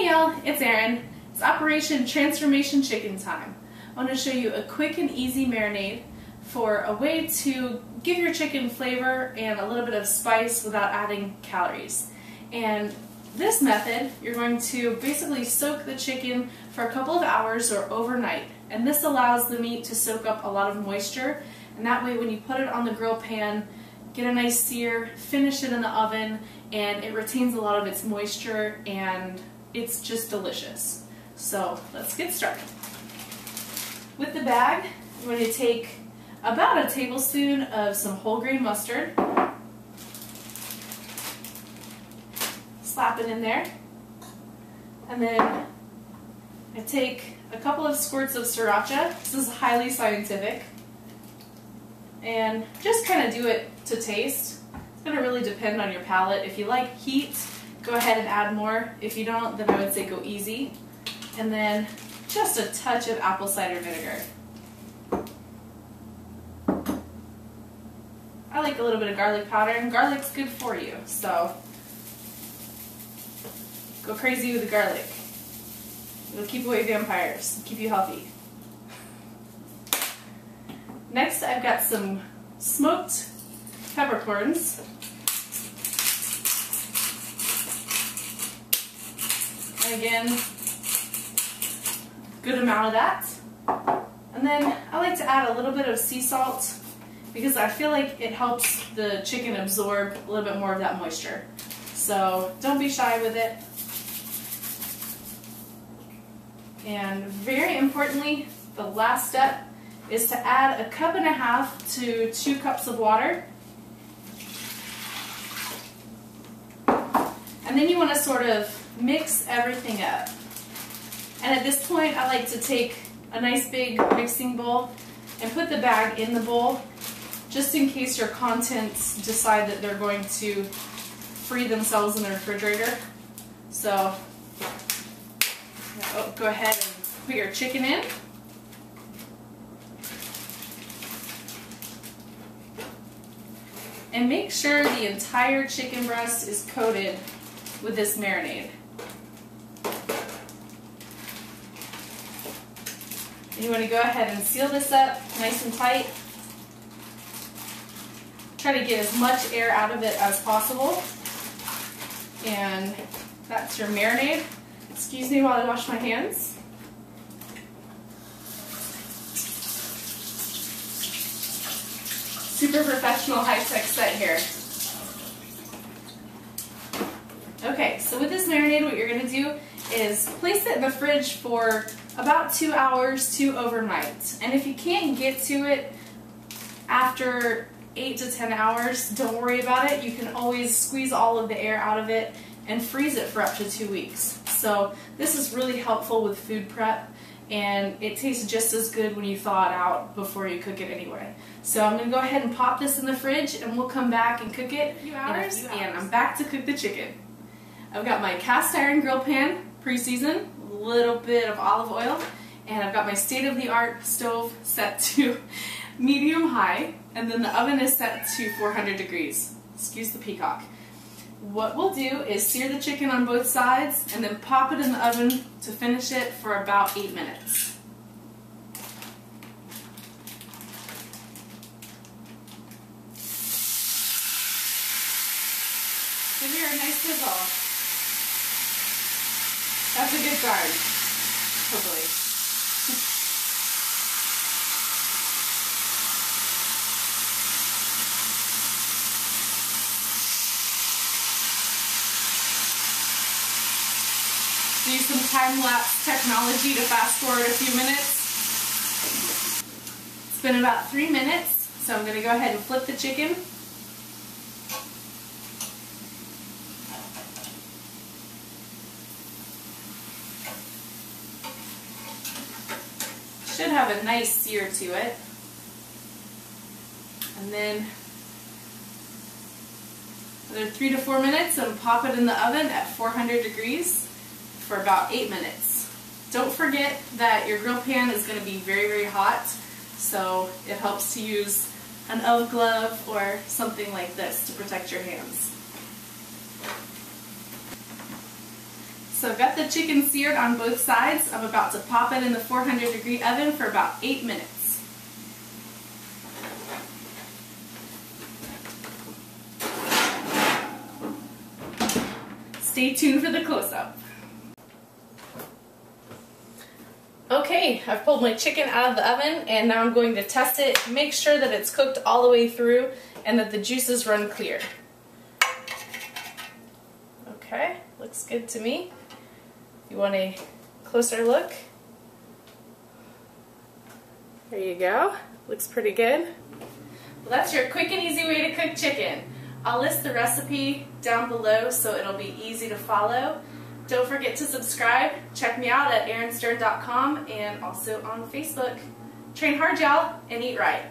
y'all, it's Erin. It's Operation Transformation Chicken time. I want to show you a quick and easy marinade for a way to give your chicken flavor and a little bit of spice without adding calories. And this method, you're going to basically soak the chicken for a couple of hours or overnight. And this allows the meat to soak up a lot of moisture, and that way when you put it on the grill pan, get a nice sear, finish it in the oven, and it retains a lot of its moisture and it's just delicious. So let's get started. With the bag, I'm going to take about a tablespoon of some whole grain mustard, slap it in there, and then I take a couple of squirts of sriracha. This is highly scientific, and just kind of do it to taste. It's going to really depend on your palate. If you like heat, go ahead and add more. If you don't, then I would say go easy. And then just a touch of apple cider vinegar. I like a little bit of garlic powder, and garlic's good for you, so go crazy with the garlic. It'll keep away vampires, keep you healthy. Next, I've got some smoked peppercorns. And again, good amount of that. And then I like to add a little bit of sea salt because I feel like it helps the chicken absorb a little bit more of that moisture. So don't be shy with it. And very importantly, the last step is to add 1.5 cups to 2 cups of water. And then you want to sort of mix everything up. And at this point, I like to take a nice big mixing bowl and put the bag in the bowl just in case your contents decide that they're going to free themselves in the refrigerator. So go ahead and put your chicken in. And make sure the entire chicken breast is coated with this marinade. And you want to go ahead and seal this up nice and tight. Try to get as much air out of it as possible. And that's your marinade. Excuse me while I wash my hands. Super professional high-tech set here. Okay, so with this marinade, what you're going to do is place it in the fridge for about 2 hours to overnight. And if you can't get to it after 8 to 10 hours, don't worry about it. You can always squeeze all of the air out of it and freeze it for up to 2 weeks. So this is really helpful with food prep, and it tastes just as good when you thaw it out before you cook it anyway. So I'm going to go ahead and pop this in the fridge, and we'll come back and cook it in a few hours. And I'm back to cook the chicken. I've got my cast iron grill pan, pre-seasoned, a little bit of olive oil, and I've got my state-of-the-art stove set to medium-high, and then the oven is set to 400 degrees. Excuse the peacock. What we'll do is sear the chicken on both sides and then pop it in the oven to finish it for about 8 minutes. Give her a nice sizzle. That's a good guard, hopefully. Use some time-lapse technology to fast forward a few minutes. It's been about 3 minutes, so I'm going to go ahead and flip the chicken. Should have a nice sear to it. And then another 3 to 4 minutes and pop it in the oven at 400 degrees. For about 8 minutes. Don't forget that your grill pan is going to be very, very hot, so it helps to use an elf glove or something like this to protect your hands. So I've got the chicken seared on both sides. I'm about to pop it in the 400-degree oven for about 8 minutes. Stay tuned for the close-up. Okay, I've pulled my chicken out of the oven and now I'm going to test it, make sure that it's cooked all the way through and that the juices run clear. Okay, looks good to me. If you want a closer look, there you go. Looks pretty good. Well, that's your quick and easy way to cook chicken. I'll list the recipe down below so it'll be easy to follow. Don't forget to subscribe. Check me out at erinstern.com and also on Facebook. Train hard, y'all, and eat right.